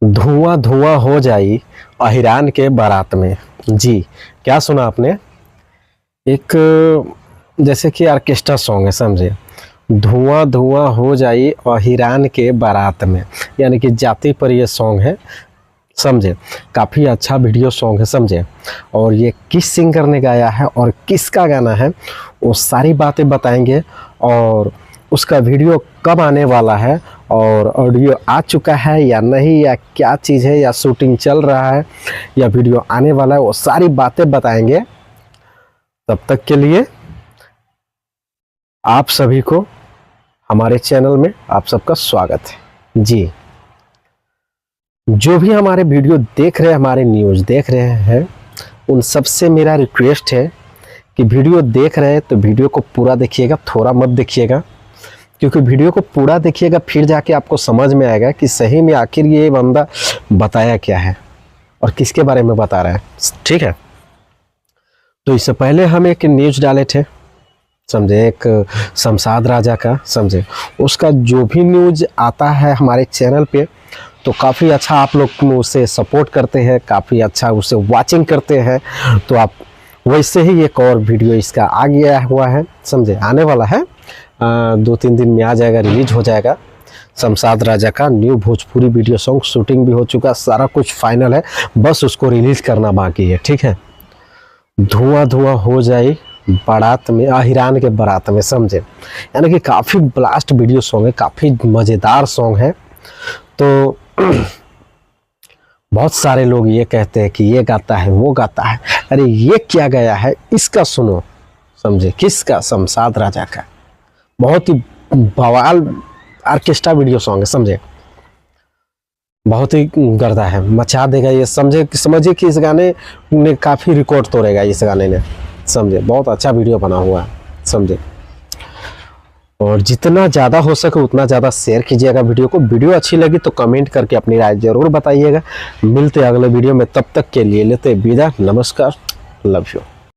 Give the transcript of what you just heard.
धुआं धुआं हो जाई अहिरान के बारात में। जी, क्या सुना आपने? एक जैसे कि ऑर्केस्ट्रा सॉन्ग है, समझे। धुआं धुआं हो जाई अहिरान के बारात में, यानी कि जाति पर ये सॉन्ग है, समझे। काफ़ी अच्छा वीडियो सॉन्ग है, समझे। और ये किस सिंगर ने गाया है और किसका गाना है, वो सारी बातें बताएंगे। और उसका वीडियो कब आने वाला है, और ऑडियो आ चुका है या नहीं, या क्या चीज़ है, या शूटिंग चल रहा है, या वीडियो आने वाला है, वो सारी बातें बताएंगे। तब तक के लिए आप सभी को हमारे चैनल में आप सबका स्वागत है। जी, जो भी हमारे वीडियो देख रहे हैं, हमारे न्यूज़ देख रहे हैं, उन सबसे मेरा रिक्वेस्ट है कि वीडियो देख रहे हैं तो वीडियो को पूरा देखिएगा, थोड़ा मत देखिएगा। क्योंकि वीडियो को पूरा देखिएगा, फिर जाके आपको समझ में आएगा कि सही में आखिर ये बंदा बताया क्या है और किसके बारे में बता रहा है। ठीक है, तो इससे पहले हम एक न्यूज़ डाले थे, समझे, एक शमशाद राजा का, समझे। उसका जो भी न्यूज़ आता है हमारे चैनल पे तो काफ़ी अच्छा आप लोग उसे सपोर्ट करते हैं, काफ़ी अच्छा उसे वाचिंग करते हैं। तो आप वैसे ही एक और वीडियो इसका आ गया हुआ है, समझे, आने वाला है, 2-3 दिन में आ जाएगा, रिलीज हो जाएगा। शमशाद राजा का new Bhojpuri video song, shooting भी हो चुका, सारा कुछ फाइनल है, बस उसको रिलीज करना बाकी है। ठीक है, धुआं धुआं हो जाए बारात में, अहिरान के बारात में, समझे। यानी कि काफ़ी ब्लास्ट वीडियो सॉन्ग है, काफ़ी मज़ेदार सॉन्ग है। तो बहुत सारे लोग ये कहते हैं कि ये गाता है, वो गाता है, अरे ये क्या गया है, इसका सुनो, समझे। किसका? शमशाद राजा का। बहुत ही बवाल ऑर्केस्ट्रा वीडियो सॉन्ग है, समझे। बहुत ही गर्दा है, मचा देगा ये, समझिए कि इस गाने ने काफ़ी रिकॉर्ड तोड़ेगा, इस गाने ने, समझे। बहुत अच्छा वीडियो बना हुआ है, समझे। और जितना ज़्यादा हो सके उतना ज़्यादा शेयर कीजिएगा वीडियो को। वीडियो अच्छी लगी तो कमेंट करके अपनी राय ज़रूर बताइएगा। मिलते हैं अगले वीडियो में, तब तक के लिए लेते विदा, नमस्कार, लव यू।